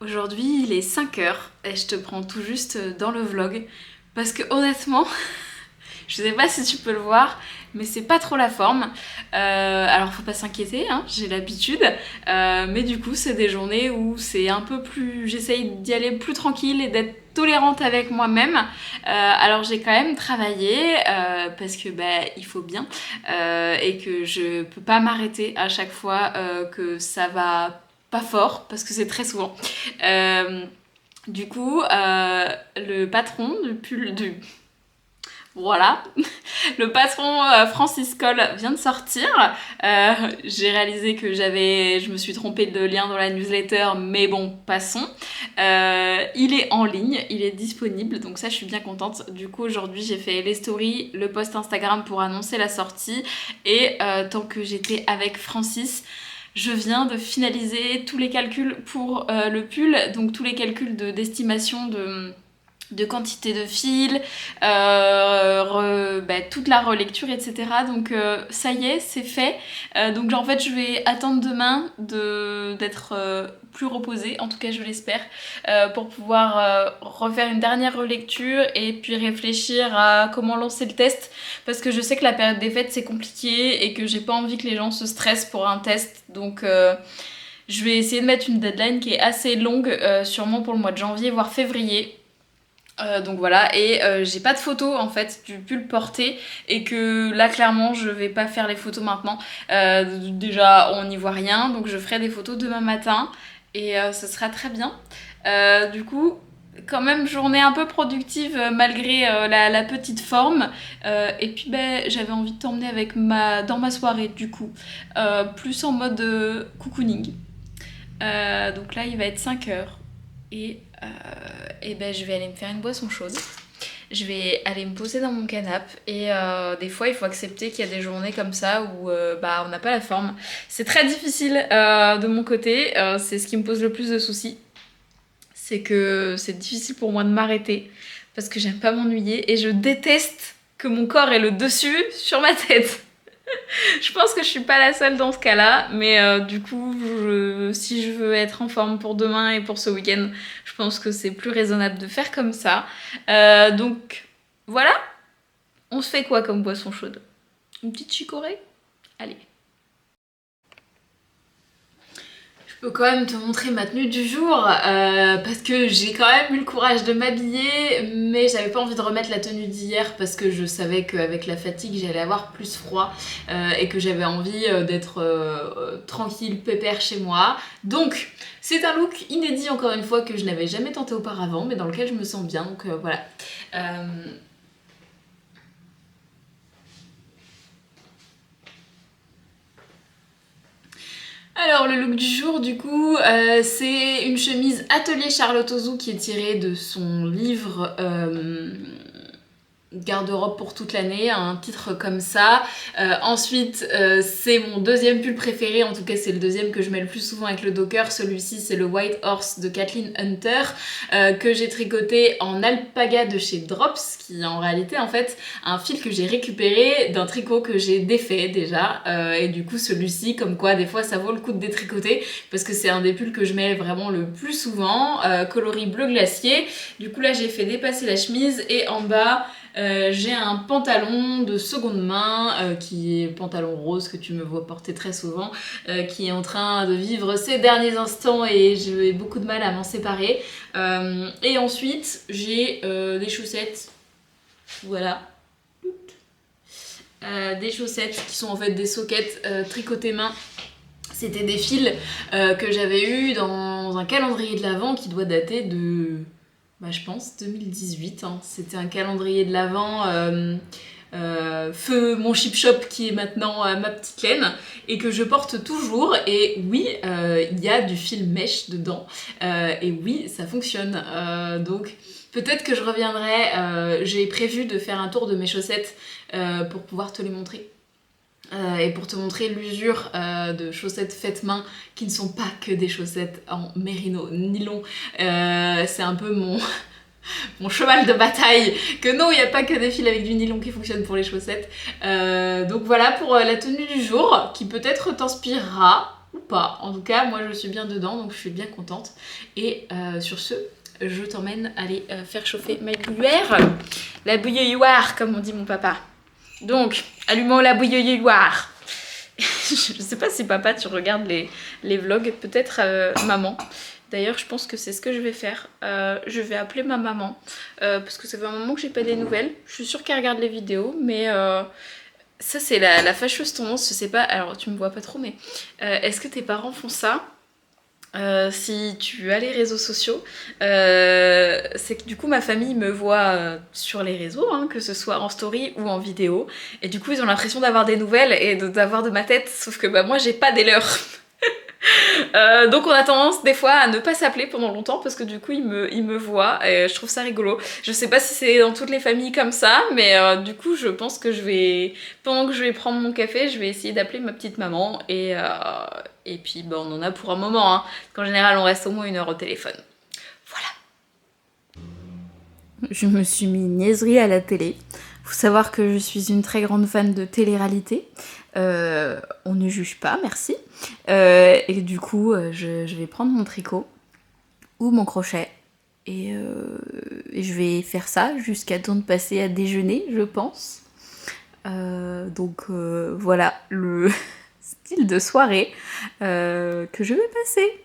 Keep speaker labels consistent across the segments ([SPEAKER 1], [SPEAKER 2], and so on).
[SPEAKER 1] Aujourd'hui il est 5h et je te prends tout juste dans le vlog parce que honnêtement, je sais pas si tu peux le voir, mais c'est pas trop la forme. Alors faut pas s'inquiéter, hein, j'ai l'habitude. Mais du coup c'est des journées où c'est un peu plus... J'essaye d'y aller plus tranquille et d'être tolérante avec moi-même. Alors j'ai quand même travaillé parce que il faut bien et que je peux pas m'arrêter à chaque fois que ça va pas fort parce que c'est très souvent. Du coup, le patron du voilà, le patron Francis Cole vient de sortir. J'ai réalisé que je me suis trompée de lien dans la newsletter, mais bon, passons. Il est en ligne, il est disponible, donc ça je suis bien contente. Du coup aujourd'hui j'ai fait les stories, le post Instagram pour annoncer la sortie et tant que j'étais avec Francis, je viens de finaliser tous les calculs pour le pull, donc tous les calculs d'estimation de quantité de fils, toute la relecture, etc. Donc ça y est, c'est fait. Donc en fait, je vais attendre demain d'être plus reposée, en tout cas je l'espère, pour pouvoir refaire une dernière relecture et puis réfléchir à comment lancer le test. Parce que je sais que la période des fêtes, c'est compliqué et que j'ai pas envie que les gens se stressent pour un test. Donc je vais essayer de mettre une deadline qui est assez longue, sûrement pour le mois de janvier, voire février. Donc voilà, et j'ai pas de photos en fait du pull porté et que là clairement je vais pas faire les photos maintenant. Déjà on n'y voit rien, donc je ferai des photos demain matin et ce sera très bien. Du coup, quand même journée un peu productive malgré la petite forme. Et puis j'avais envie de t'emmener dans ma soirée du coup, plus en mode cocooning. Donc là il va être 5h et je vais aller me faire une boisson chaude. Je vais aller me poser dans mon canapé et des fois il faut accepter qu'il y a des journées comme ça où on n'a pas la forme. C'est très difficile de mon côté, c'est ce qui me pose le plus de soucis. C'est que c'est difficile pour moi de m'arrêter parce que j'aime pas m'ennuyer et je déteste que mon corps ait le dessus sur ma tête. Je pense que je suis pas la seule dans ce cas-là, mais du coup, si je veux être en forme pour demain et pour ce week-end, je pense que c'est plus raisonnable de faire comme ça. Donc voilà, on se fait quoi comme boisson chaude? Une petite chicorée? Allez. Je peux quand même te montrer ma tenue du jour parce que j'ai quand même eu le courage de m'habiller, mais j'avais pas envie de remettre la tenue d'hier parce que je savais qu'avec la fatigue j'allais avoir plus froid et que j'avais envie d'être tranquille, pépère chez moi. Donc c'est un look inédit encore une fois que je n'avais jamais tenté auparavant mais dans lequel je me sens bien, donc voilà. Alors le look du jour du coup c'est une chemise Atelier Charlotte Ozou qui est tirée de son livre garde-robe pour toute l'année, un titre comme ça. Ensuite c'est mon deuxième pull préféré, en tout cas c'est le deuxième que je mets le plus souvent avec le docker. Celui-ci c'est le White Horse de Kathleen Hunter que j'ai tricoté en alpaga de chez Drops, qui est en réalité en fait un fil que j'ai récupéré d'un tricot que j'ai défait déjà et du coup celui-ci, comme quoi des fois ça vaut le coup de détricoter parce que c'est un des pulls que je mets vraiment le plus souvent, coloris bleu glacier. Du coup là j'ai fait dépasser la chemise et en bas j'ai un pantalon de seconde main qui est pantalon rose que tu me vois porter très souvent, qui est en train de vivre ses derniers instants et j'ai beaucoup de mal à m'en séparer. Et ensuite j'ai des chaussettes, voilà, des chaussettes qui sont en fait des sockets tricotées main. C'était des fils que j'avais eu dans un calendrier de l'Avent qui doit dater de... je pense 2018, hein. C'était un calendrier de l'Avent feu mon chip shop qui est maintenant ma petite laine et que je porte toujours. Et oui, il y a du fil mèche dedans et oui, ça fonctionne. Donc peut-être que je reviendrai. J'ai prévu de faire un tour de mes chaussettes pour pouvoir te les montrer. Et pour te montrer l'usure de chaussettes faites main qui ne sont pas que des chaussettes en mérino nylon. C'est un peu mon cheval de bataille, que non, il n'y a pas que des fils avec du nylon qui fonctionnent pour les chaussettes. Donc voilà pour la tenue du jour, qui peut-être t'inspirera. ou pas. En tout cas, moi je suis bien dedans, donc je suis bien contente. Et sur ce, je t'emmène aller faire chauffer ma bouilloire. La bouilloire, comme on dit mon papa. Donc, allumons la bouilloire. Je sais pas si papa tu regardes les vlogs, peut-être maman. D'ailleurs je pense que c'est ce que je vais faire. Je vais appeler ma maman parce que ça fait un moment que j'ai pas des nouvelles. Je suis sûre qu'elle regarde les vidéos, mais ça c'est la fâcheuse tendance, je sais pas, alors tu me vois pas trop, mais est-ce que tes parents font ça? Si tu as les réseaux sociaux, c'est que du coup ma famille me voit sur les réseaux, hein, que ce soit en story ou en vidéo, et du coup ils ont l'impression d'avoir des nouvelles et d'avoir de ma tête, sauf que bah, moi j'ai pas des leurs. Donc on a tendance des fois à ne pas s'appeler pendant longtemps parce que du coup ils me voient et je trouve ça rigolo. Je sais pas si c'est dans toutes les familles comme ça, mais du coup je pense que je vais, pendant que je vais prendre mon café, je vais essayer d'appeler ma petite maman et puis bah, on en a pour un moment, hein, parce qu'en général on reste au moins 1 heure au téléphone. Voilà. Je me suis mis une niaiserie à la télé. Faut savoir que je suis une très grande fan de télé-réalité. On ne juge pas, merci. Et du coup, je vais prendre mon tricot ou mon crochet et je vais faire ça jusqu'à temps de passer à déjeuner, je pense. Donc voilà le style de soirée que je vais passer.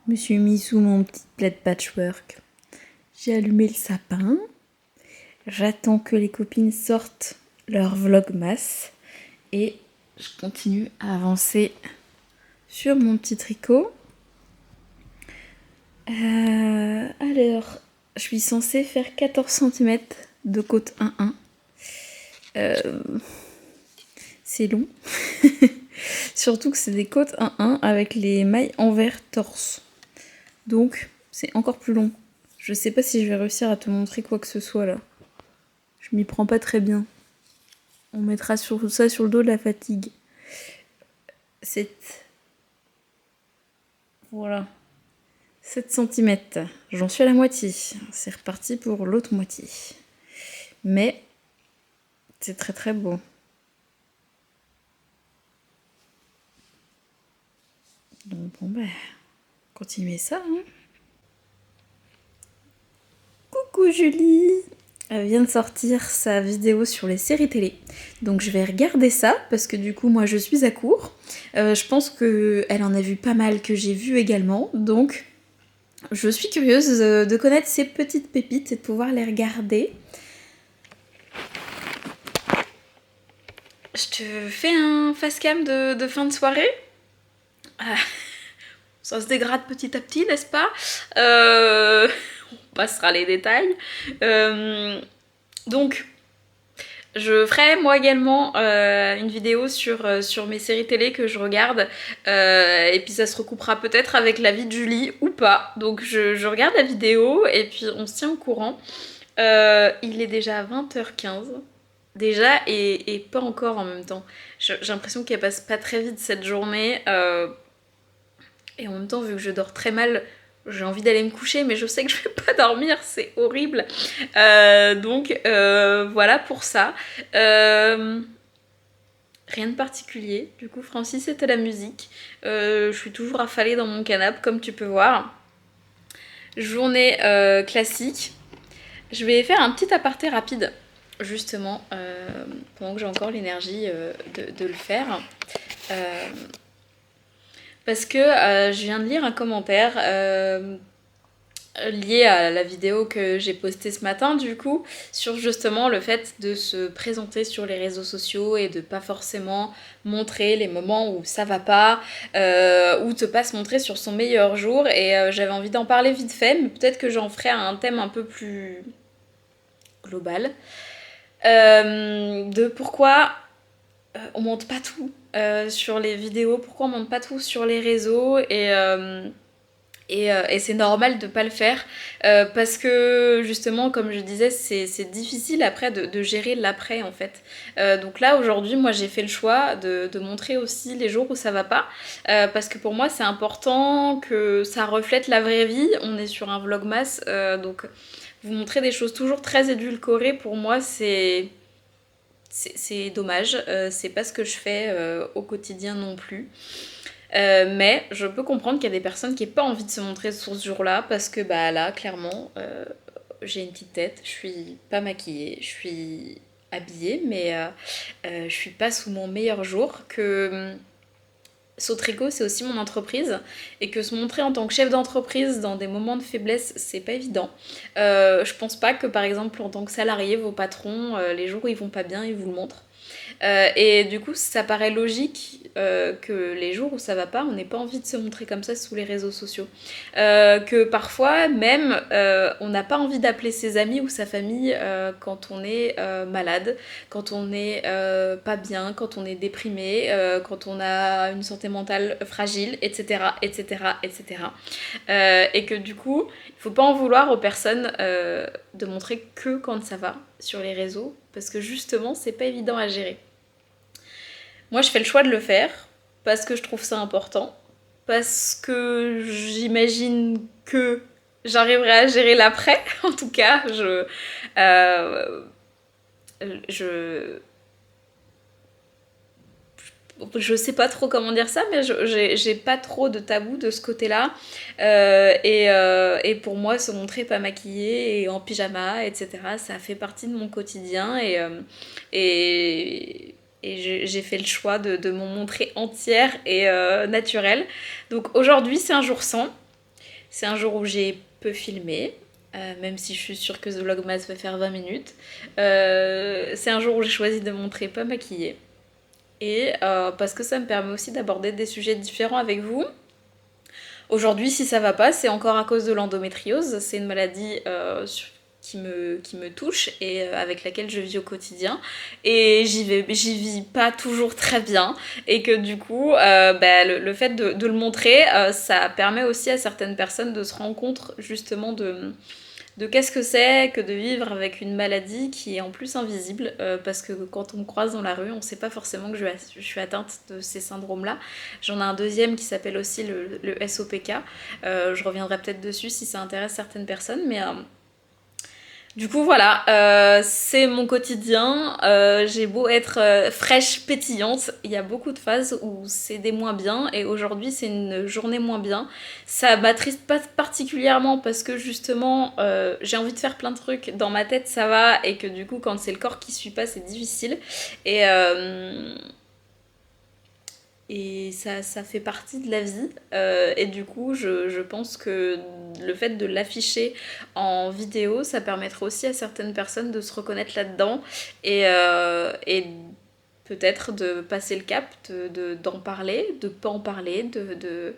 [SPEAKER 1] Je me suis mis sous mon petit plaid patchwork. J'ai allumé le sapin. J'attends que les copines sortent leur vlogmas. Et je continue à avancer sur mon petit tricot. Alors, je suis censée faire 14 cm de côte 1-1. C'est long. Surtout que c'est des côtes 1-1 avec les mailles envers torse. Donc, c'est encore plus long. Je sais pas si je vais réussir à te montrer quoi que ce soit là. Je m'y prends pas très bien. On mettra ça sur le dos de la fatigue. Voilà. 7 cm. J'en suis à la moitié. C'est reparti pour l'autre moitié. Mais c'est très très beau. Donc bon ben, continuez ça. Hein.
[SPEAKER 2] coup, Julie vient de sortir sa vidéo sur les séries télé. Donc je vais regarder ça, parce que du coup, moi, je suis à court. Je pense qu'elle en a vu pas mal, que j'ai vu également. Donc, je suis curieuse de connaître ces petites pépites et de pouvoir les regarder. Je te fais un face cam de fin de soirée. Ça se dégrade petit à petit, n'est-ce pas? On passera les détails. Donc, je ferai moi également une vidéo sur mes séries télé que je regarde. Et puis ça se recoupera peut-être avec la vie de Julie ou pas. Donc je regarde la vidéo et puis on se tient au courant. Il est déjà 20h15. Déjà et pas encore en même temps. J'ai l'impression qu'elle passe pas très vite cette journée. Et en même temps, vu que je dors très mal, j'ai envie d'aller me coucher, mais je sais que je vais pas dormir, c'est horrible. Donc voilà pour ça. Rien de particulier. Du coup, Francis est à la musique. Je suis toujours affalée dans mon canapé, comme tu peux voir. Journée classique. Je vais faire un petit aparté rapide, justement, pendant que j'ai encore l'énergie de le faire. Parce que je viens de lire un commentaire lié à la vidéo que j'ai postée ce matin, du coup, sur justement le fait de se présenter sur les réseaux sociaux et de pas forcément montrer les moments où ça va pas, ou de pas se montrer sur son meilleur jour. Et j'avais envie d'en parler vite fait, mais peut-être que j'en ferai un thème un peu plus global. De pourquoi on monte pas tout sur les vidéos, pourquoi on monte pas tout sur les réseaux et c'est normal de pas le faire parce que justement comme je disais c'est difficile après de gérer l'après en fait. Donc là aujourd'hui moi j'ai fait le choix de montrer aussi les jours où ça va pas parce que pour moi c'est important que ça reflète la vraie vie. On est sur un vlogmas donc vous montrer des choses toujours très édulcorées pour moi c'est dommage, c'est pas ce que je fais au quotidien non plus. Mais je peux comprendre qu'il y a des personnes qui n'ont pas envie de se montrer sur ce jour-là parce que bah là, clairement, j'ai une petite tête, je suis pas maquillée, je suis habillée, mais je suis pas sous mon meilleur jour. Que Sautrico, c'est aussi mon entreprise et que se montrer en tant que chef d'entreprise dans des moments de faiblesse, c'est pas évident. Je pense pas que par exemple en tant que salarié, vos patrons, les jours où ils vont pas bien, ils vous le montrent. Et du coup, ça paraît logique que les jours où ça va pas, on n'ait pas envie de se montrer comme ça sous les réseaux sociaux. Que parfois, même, on n'a pas envie d'appeler ses amis ou sa famille quand on est malade, quand on est pas bien, quand on est déprimé, quand on a une santé mentale fragile, etc. etc., etc. Et que du coup, il faut pas en vouloir aux personnes de montrer que quand ça va sur les réseaux, parce que justement, c'est pas évident à gérer. Moi, je fais le choix de le faire parce que je trouve ça important, parce que j'imagine que j'arriverai à gérer l'après. En tout cas, je sais pas trop comment dire ça, mais j'ai pas trop de tabou de ce côté-là. Et pour moi, se montrer pas maquillée et en pyjama, etc., ça fait partie de mon quotidien. Et j'ai fait le choix de m'en montrer entière et naturelle. Donc aujourd'hui, c'est un jour sans. C'est un jour où j'ai peu filmé. Même si je suis sûre que ce vlogmas va faire 20 minutes. C'est un jour où j'ai choisi de me montrer pas maquillée. Et parce que ça me permet aussi d'aborder des sujets différents avec vous. Aujourd'hui, si ça va pas, c'est encore à cause de l'endométriose. C'est une maladie qui me touche et avec laquelle je vis au quotidien. Et j'y vis pas toujours très bien. Et que du coup, le fait de le montrer, ça permet aussi à certaines personnes de se rendre compte justement de qu'est-ce que c'est que de vivre avec une maladie qui est en plus invisible, parce que quand on me croise dans la rue, on sait pas forcément que je suis atteinte de ces syndromes-là. J'en ai un deuxième qui s'appelle aussi le SOPK. Je reviendrai peut-être dessus si ça intéresse certaines personnes, mais Du coup voilà, c'est mon quotidien. J'ai beau être fraîche, pétillante, il y a beaucoup de phases où c'est des moins bien et aujourd'hui c'est une journée moins bien. Ça m'attriste pas particulièrement parce que justement j'ai envie de faire plein de trucs, dans ma tête ça va et que du coup quand c'est le corps qui suit pas c'est difficile. Et, et ça fait partie de la vie. Et du coup, je pense que le fait de l'afficher en vidéo, ça permettra aussi à certaines personnes de se reconnaître là-dedans et peut-être de passer le cap, d'en parler, de pas en parler, de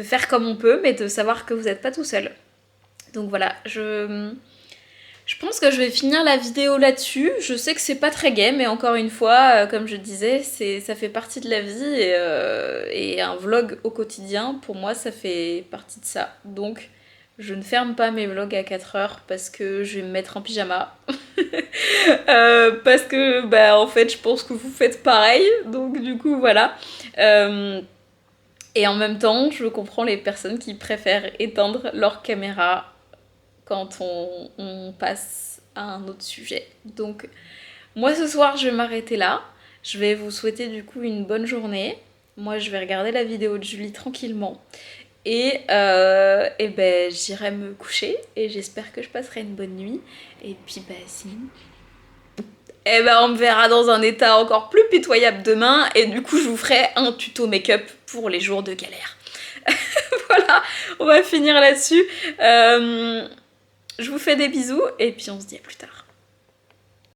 [SPEAKER 2] faire comme on peut, mais de savoir que vous n'êtes pas tout seul. Donc voilà, je pense que je vais finir la vidéo là-dessus. Je sais que c'est pas très gai, mais encore une fois, comme je disais, ça fait partie de la vie et un vlog au quotidien, pour moi, ça fait partie de ça. Donc, je ne ferme pas mes vlogs à 4 heures parce que je vais me mettre en pyjama. Parce que, bah, en fait, je pense que vous faites pareil. Donc, du coup, voilà. Et en même temps, je comprends les personnes qui préfèrent éteindre leur caméra quand on passe à un autre sujet. Donc moi ce soir je vais m'arrêter là. Je vais vous souhaiter du coup une bonne journée. Moi je vais regarder la vidéo de Julie tranquillement. Et ben j'irai me coucher et j'espère que je passerai une bonne nuit. Et puis bah sinon... Et ben on me verra dans un état encore plus pitoyable demain et du coup je vous ferai un tuto make-up pour les jours de galère. Voilà, on va finir là-dessus. Je vous fais des bisous et puis on se dit à plus tard.